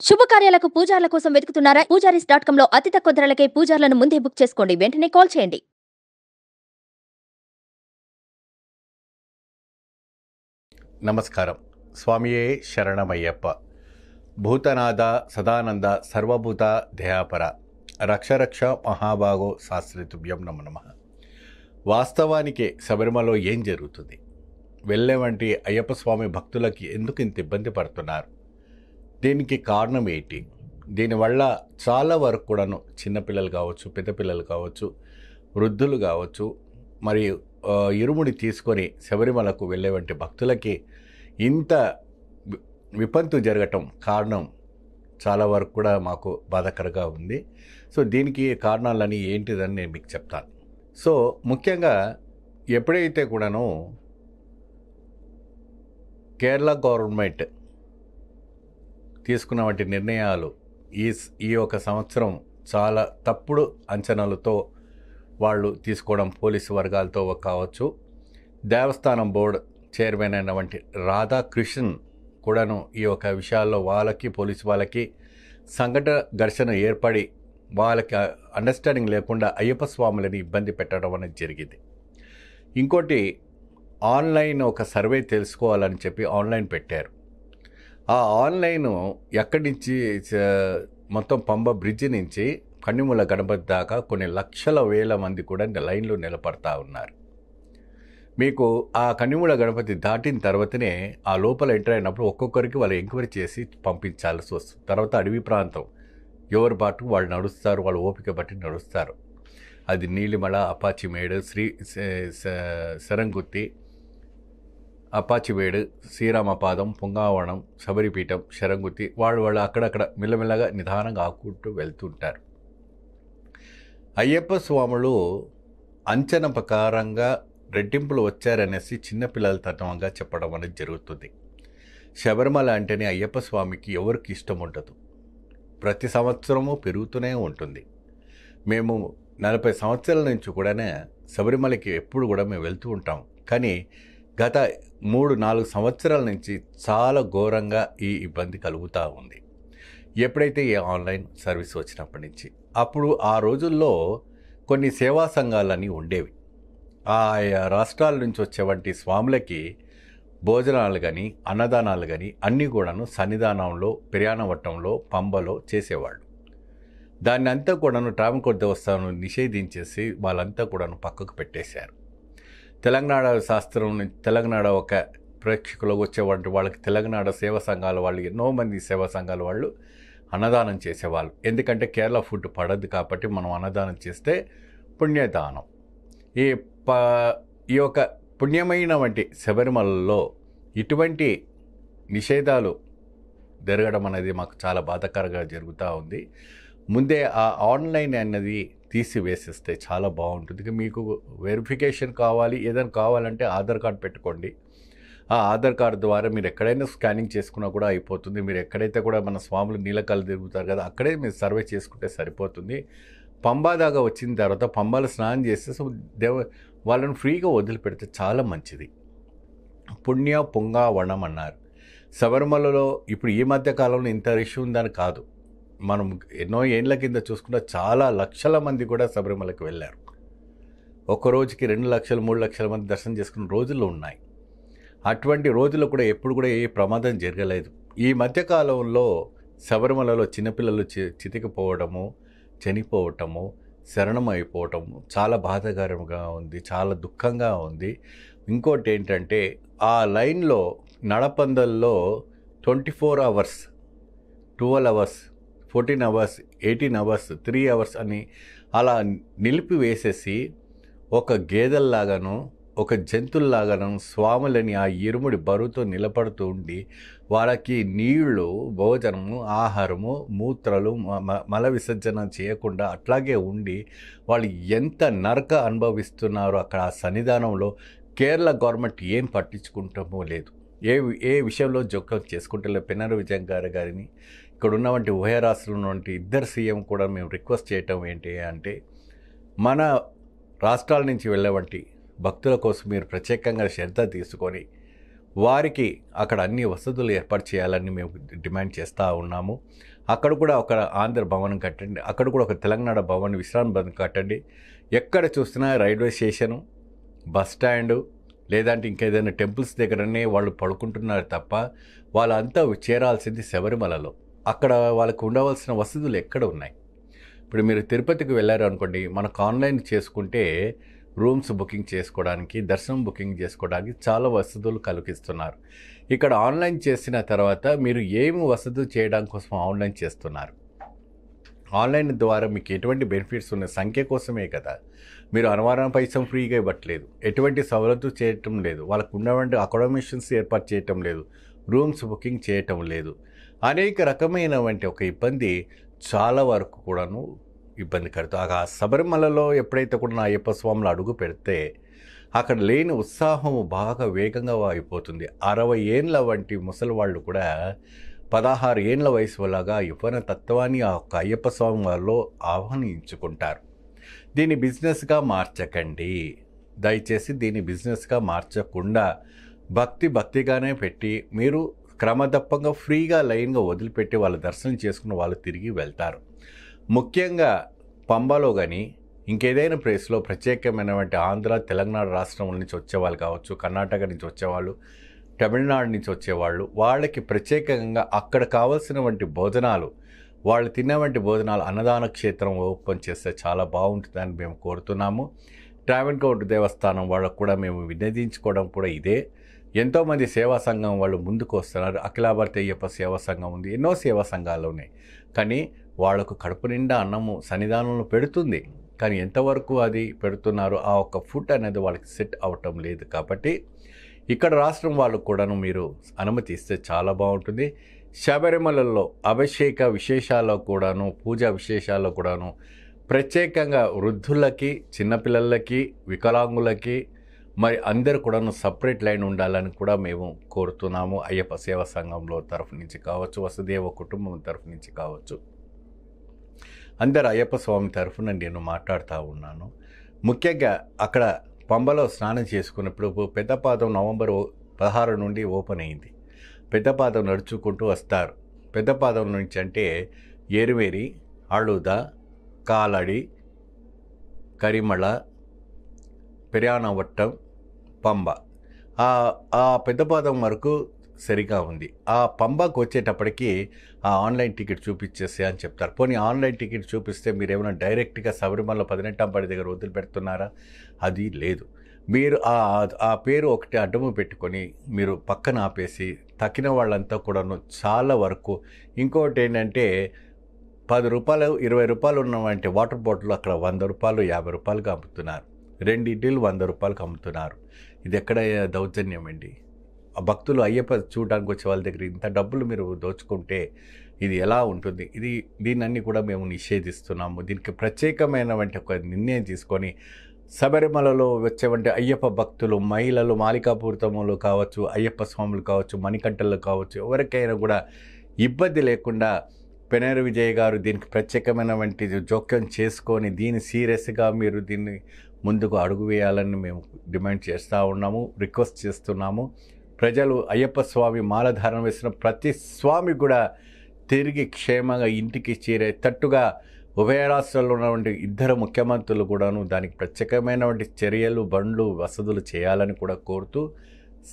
శుభకార్యాలకు పూజార్ల కోసం వెతుకుతున్నారా? పూజారీస్.com లో అతి తక్కువ ధరలకే పూజార్లను ముందే బుక్ చేసుకోండి. వెంటనే కాల్ చేయండి. నమస్కారం. స్వామియే శరణమయ్యప్ప. భూతనాథ సదానంద సర్వభూత దయాపర రక్షరక్ష మహాభాగో శాస్త్రితుభ్యం నమో నమః. వాస్తవానికి శబరిమలలో ఏం జరుగుతుంది? వెళ్ళే వంటి అయ్యప్ప స్వామి భక్తులకి ఎందుకు ఇంత ఇబ్బంది పడుతున్నారు? దీనికి కారణం ఏంటి? దీనివల్ల చాలా వరకు కూడాను చిన్నపిల్లలు కావచ్చు, పెద్దపిల్లలు కావచ్చు, వృద్ధులు కావచ్చు, మరియు ఇరుముడి తీసుకొని శబరిమలకు వెళ్ళే వంటి భక్తులకి ఇంత విపత్తు జరగటం కారణం చాలా వరకు కూడా మాకు బాధాకరంగా ఉంది. సో దీనికి కారణాలని ఏంటిదని నేను మీకు చెప్తాను. సో ముఖ్యంగా ఎప్పుడైతే కూడాను కేరళ గవర్నమెంట్ తీసుకున్న వంటి నిర్ణయాలు ఈ ఒక సంవత్సరం చాలా తప్పుడు అంచనాలతో వాళ్ళు తీసుకోవడం, పోలీసు వర్గాలతో కావచ్చు, దేవస్థానం బోర్డు చైర్మన్ అయిన వంటి రాధాకృష్ణన్ కూడాను ఈ యొక్క విషయాల్లో వాళ్ళకి పోలీసు వాళ్ళకి ఘర్షణ ఏర్పడి వాళ్ళకి అండర్స్టాండింగ్ లేకుండా అయ్యప్ప స్వాములని ఇబ్బంది పెట్టడం అనేది జరిగింది. ఇంకోటి, ఆన్లైన్ ఒక సర్వే తెలుసుకోవాలని చెప్పి ఆన్లైన్ పెట్టారు. ఆ ఆన్లైన్ ఎక్కడి నుంచి మొత్తం పంబ బ్రిడ్జి నుంచి కన్నిమూల గణపతి దాకా కొన్ని లక్షల వేల మంది కూడా లైన్లో నిలబడతా ఉన్నారు. మీకు ఆ కన్నిమూల గణపతి దాటిన తర్వాతనే ఆ లోపల ఎంటర్ అయినప్పుడు ఒక్కొక్కరికి వాళ్ళు ఎంక్వైరీ చేసి పంపించాల్సి వస్తుంది. తర్వాత అడవి ప్రాంతం, ఎవరి బాటు వాళ్ళు నడుస్తారు, వాళ్ళు ఓపిక బట్టి నడుస్తారు. అది నీలిమల, అపాచిమేడు, శరంగుత్తి, అపాచివేడు, శ్రీరామపాదం, పొంగావనం, శబరిపీఠం, శరంగుత్తి, వాళ్ళు అక్కడక్కడ మెల్లమెల్లగా నిదానంగా ఆకుంటూ వెళ్తుంటారు. అయ్యప్ప స్వాములు అంచనా ప్రకారంగా రెట్టింపులు వచ్చారనేసి చిన్నపిల్లల తత్వంగా చెప్పడం అనేది జరుగుతుంది. శబరిమల అంటేనే అయ్యప్ప స్వామికి ఎవరికి ఇష్టం ఉండదు. ప్రతి సంవత్సరము పెరుగుతూనే ఉంటుంది. మేము 40 సంవత్సరాల నుంచి కూడా శబరిమలకి ఎప్పుడు కూడా మేము వెళ్తూ ఉంటాం. కానీ గత 3-4 సంవత్సరాల నుంచి చాలా ఘోరంగా ఈ ఇబ్బంది కలుగుతూ ఉంది. ఎప్పుడైతే ఈ ఆన్లైన్ సర్వీస్ వచ్చినప్పటి నుంచి, అప్పుడు ఆ రోజుల్లో కొన్ని సేవా సంఘాలని ఉండేవి. ఆయా రాష్ట్రాల నుంచి వచ్చేవంటి స్వాములకి భోజనాలు కానీ, అన్నదానాలు కానీ అన్నీ కూడాను సన్నిధానంలో, ప్రయాణవట్టంలో, పంబలో చేసేవాళ్ళు. దాన్ని అంతా కూడాను ట్రావెన్కోర్ దేవస్థానం నిషేధించేసి వాళ్ళంతా కూడాను పక్కకు పెట్టేశారు. తెలంగాణ శాస్త్రం నుంచి తెలంగాణ ఒక ప్రేక్షకులు వచ్చేవంటి వాళ్ళకి తెలంగాణ సేవా సంఘాల వాళ్ళు, ఎన్నో మంది సేవా సంఘాల వాళ్ళు అన్నదానం చేసేవాళ్ళు. ఎందుకంటే కేరళ ఫుడ్ పడదు కాబట్టి మనం అన్నదానం చేస్తే పుణ్యదానం. ఈ యొక్క పుణ్యమైన వంటి శబరిమలలో ఇటువంటి నిషేధాలు జరగడం అనేది మాకు చాలా బాధాకరంగా జరుగుతూ ఉంది. ముందే ఆ ఆన్లైన్ అన్నది తీసివేసేస్తే చాలా బాగుంటుంది. మీకు వెరిఫికేషన్ కావాలి, ఏదైనా కావాలంటే ఆధార్ కార్డు పెట్టుకోండి. ఆ ఆధార్ కార్డు ద్వారా మీరు ఎక్కడైనా స్కానింగ్ చేసుకున్నా కూడా అయిపోతుంది. మీరు ఎక్కడైతే కూడా మన స్వాములు నీలకాలు తిరుగుతారు కదా, అక్కడే మీరు సర్వే చేసుకుంటే సరిపోతుంది. పంబా దాకా వచ్చిన తర్వాత పంబాలు స్నానం చేస్తే వాళ్ళని ఫ్రీగా వదిలిపెడితే చాలా మంచిది. పుణ్య పొంగావణం అన్నారు. శబరిమలలో ఇప్పుడు ఈ మధ్య కాలంలో ఇంత రష్ ఉందని కాదు, మనం ఎన్నో ఏళ్ళ కింద చూసుకుంటే చాలా లక్షల మంది కూడా శబరిమలకి వెళ్ళారు. ఒక్కరోజుకి 2 లక్షలు 3 లక్షల మంది దర్శనం చేసుకున్న రోజులు ఉన్నాయి. అటువంటి రోజుల్లో కూడా ఎప్పుడు కూడా ఏ ప్రమాదం జరగలేదు. ఈ మధ్యకాలంలో శబరిమలలో చిన్నపిల్లలు చితికిపోవడము, చనిపోవటము, శరణం అయిపోవటము చాలా బాధాకరంగా ఉంది, చాలా దుఃఖంగా ఉంది. ఇంకోటి ఏంటంటే, ఆ లైన్లో నడపందల్లో 24 hours, 12 hours, 14 hours, 18 hours, 3 hours అని అలా నిలిపివేసేసి ఒక గేదెల్లాగాను, ఒక జంతువుల్లాగాను స్వాములని ఆ ఇరుముడి బరువుతో నిలబడుతూ ఉండి వాళ్ళకి నీళ్లు, భోజనము, ఆహారము, మూత్రాలు, మల విసర్జన చేయకుండా అట్లాగే ఉండి వాళ్ళు ఎంత నరక అనుభవిస్తున్నారో అక్కడ ఆ సన్నిధానంలో. కేరళ గవర్నమెంట్ ఏం పట్టించుకుంటామో లేదు, ఏ విషయంలో జోక్యం చేసుకుంటే పినరయి విజయన్ గారిని ఇక్కడ ఉన్నవంటి ఉభయ రాష్ట్రంలో ఉన్నటువంటి ఇద్దరు సీఎం కూడా మేము రిక్వెస్ట్ చేయటం ఏంటి అంటే, మన రాష్ట్రాల నుంచి వెళ్ళేవంటి భక్తుల కోసం మీరు ప్రత్యేకంగా శ్రద్ధ తీసుకొని వారికి అక్కడ అన్ని వసతులు ఏర్పాటు చేయాలని మేము డిమాండ్ చేస్తూ ఉన్నాము. అక్కడ కూడా ఒక ఆంధ్ర భవనం కట్టండి, అక్కడ కూడా ఒక తెలంగాణ భవన్ విశ్రాంతి భవనం కట్టండి. ఎక్కడ చూసినా రైల్వే స్టేషను, బస్ స్టాండు, లేదంటే ఇంకేదైనా టెంపుల్స్ దగ్గరనే వాళ్ళు పడుకుంటున్నారు తప్ప వాళ్ళంతా చేరాల్సింది శబరిమలలో. అక్కడ వాళ్ళకు ఉండవలసిన వసతులు ఎక్కడ ఉన్నాయి? ఇప్పుడు మీరు తిరుపతికి వెళ్ళారు అనుకోండి, మనకు ఆన్లైన్ చేసుకుంటే రూమ్స్ బుకింగ్ చేసుకోవడానికి, దర్శనం బుకింగ్ చేసుకోవడానికి చాలా వసతులు కల్పిస్తున్నారు. ఇక్కడ ఆన్లైన్ చేసిన తర్వాత మీరు ఏమి వసతులు చేయడం కోసం ఆన్లైన్ చేస్తున్నారు? ఆన్లైన్ ద్వారా మీకు ఎటువంటి బెనిఫిట్స్ ఉన్నాయి? సంఖ్య కోసమే కదా. మీరు అన్నవరం పైసం ఫ్రీగా ఇవ్వట్లేదు, ఎటువంటి సవలతు చేయటం లేదు, వాళ్ళకు ఉన్నటువంటి అకామిడేషన్స్ ఏర్పాటు చేయటం లేదు, రూమ్స్ బుకింగ్ చేయటం లేదు. అనేక రకమైనటువంటి ఒక ఇబ్బంది చాలా వరకు కూడాను ఇబ్బంది కడుతుంది. ఆ శబరిమలలో ఎప్పుడైతే కూడా అయ్యప్ప స్వాములు అడుగు పెడితే అక్కడ లేని ఉత్సాహం బాగా వేగంగా అయిపోతుంది. 60 ఏండ్ల వంటి ముసలి వాళ్ళు కూడా 16 ఏండ్ల వయసు వల్లగా యవ్వన తత్వాన్ని ఆ యొక్క అయ్యప్ప స్వామి వారిలో ఆహ్వానించుకుంటారు. దీన్ని బిజినెస్గా మార్చకండి, దయచేసి దీన్ని బిజినెస్గా మార్చకుండా భక్తిగానే పెట్టి మీరు క్రమదప్పంగా ఫ్రీగా లైన్గా వదిలిపెట్టి వాళ్ళ దర్శనం చేసుకుని వాళ్ళు తిరిగి వెళ్తారు. ముఖ్యంగా పంబలో కానీ ఇంకేదైనా ప్లేస్లో ప్రత్యేకమైనటువంటి ఆంధ్ర, తెలంగాణ రాష్ట్రం నుంచి వచ్చేవాళ్ళు కావచ్చు, కర్ణాటక నుంచి వచ్చేవాళ్ళు, తమిళనాడు నుంచి వచ్చేవాళ్ళు, వాళ్ళకి ప్రత్యేకంగా అక్కడ కావాల్సినటువంటి భోజనాలు, వాళ్ళు తినేవంటి భోజనాలు అన్నదాన క్షేత్రం ఓపెన్ చేస్తే చాలా బాగుంటుందని మేము కోరుతున్నాము. ట్రావెన్కోర్ దేవస్థానం వాళ్ళకు కూడా మేము వినియోగించుకోవడం కూడా ఇదే. ఎంతోమంది సేవా సంఘం వాళ్ళు ముందుకు వస్తున్నారు. అఖిలాభారత అయ్యప్ప సేవా సంఘం ఉంది, ఎన్నో సేవా సంఘాలు ఉన్నాయి. కానీ వాళ్ళకు కడుపు నిండా అన్నము సన్నిధానంలో పెడుతుంది, కానీ ఎంతవరకు అది పెడుతున్నారు, ఆ ఒక్క ఫుడ్ అనేది వాళ్ళకి సెట్ అవటం లేదు. కాబట్టి ఇక్కడ రాష్ట్రం వాళ్ళకు కూడాను మీరు అనుమతి ఇస్తే చాలా బాగుంటుంది. శబరిమలలో అభిషేక విశేషాల్లో కూడాను, పూజా విశేషాల్లో కూడాను ప్రత్యేకంగా వృద్ధులకి, చిన్నపిల్లలకి, వికలాంగులకి మరి అందరు కూడాను సపరేట్ లైన్ ఉండాలని కూడా మేము కోరుతున్నాము. అయ్యప్ప సేవా సంఘంలో తరఫు నుంచి కావచ్చు, వసుదేవ కుటుంబం తరఫు నుంచి కావచ్చు, అందరు అయ్యప్ప స్వామి తరఫున నేను మాట్లాడుతూ ఉన్నాను. ముఖ్యంగా అక్కడ పంబలో స్నానం చేసుకున్నప్పుడు పెద్దపాదం నవంబర్ 16 నుండి ఓపెన్ అయింది. పెద్దపాదం నడుచుకుంటూ వస్తారు. పెద్దపాదం నుంచి అంటే ఏరువేరి, అళుద, కాలడి, కరిమళ, పెరియానవట్టం, పంబ, ఆ పెద్దపాదం వరకు సరిగా ఉంది. ఆ పంబకు వచ్చేటప్పటికి ఆ ఆన్లైన్ టికెట్ చూపించేసి అని చెప్తారు. పోనీ ఆన్లైన్ టికెట్ చూపిస్తే మీరు ఏమైనా డైరెక్ట్గా శబరిమల 18 దగ్గర వదిలిపెడుతున్నారా? అది లేదు. మీరు ఆ పేరు ఒకటి అడ్డము పెట్టుకొని మీరు పక్కన ఆపేసి తక్కిన వాళ్ళంతా కూడాను చాలా వరకు. ఇంకోటి ఏంటంటే 10 రూపాయలు 20 రూపాయలు ఉన్నవంటి వాటర్ బాటిల్ అక్కడ 100 రూపాయలు 50 రూపాయలుగా అమ్ముతున్నారు. 2 ఇడ్లీలు 100 రూపాయలకు అమ్ముతున్నారు. ఇది ఎక్కడ దౌర్జన్యం అండి? ఆ భక్తులు అయ్యప్ప చూడడానికి వచ్చే వాళ్ళ దగ్గర ఇంత డబ్బులు మీరు దోచుకుంటే ఇది ఎలా ఉంటుంది? దీన్ని కూడా మేము నిషేధిస్తున్నాము. దీనికి ప్రత్యేకమైనటువంటి ఒక నిర్ణయం తీసుకొని శబరిమలలో వచ్చేవంటి అయ్యప్ప భక్తులు, మహిళలు, మాలికాపూరితములు కావచ్చు, అయ్యప్ప స్వాములు కావచ్చు, మణికంఠలు కావచ్చు, ఎవరికైనా కూడా ఇబ్బంది లేకుండా పెనేరు విజయ్ గారు దీనికి ప్రత్యేకమైనటువంటి జోక్యం చేసుకొని దీన్ని సీరియస్గా మీరు దీన్ని ముందుకు అడుగు వేయాలని మేము డిమాండ్ చేస్తూ ఉన్నాము, రిక్వెస్ట్ చేస్తున్నాము. ప్రజలు అయ్యప్ప స్వామి మాలధారణ వేసిన ప్రతి స్వామి కూడా తిరిగి క్షేమంగా ఇంటికి చేరేటట్టుగా ఉభయ రాష్ట్రాల్లో ఉన్నటువంటి 2 ముఖ్యమంత్రులు కూడాను దానికి ప్రత్యేకమైనటువంటి చర్యలు, బండ్లు, వసతులు చేయాలని కూడా కోరుతూ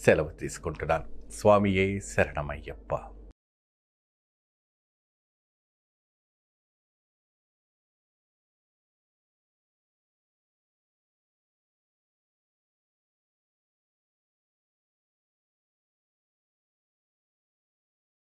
సెలవు తీసుకుంటున్నాను. స్వామియే శరణమయ్యప్ప.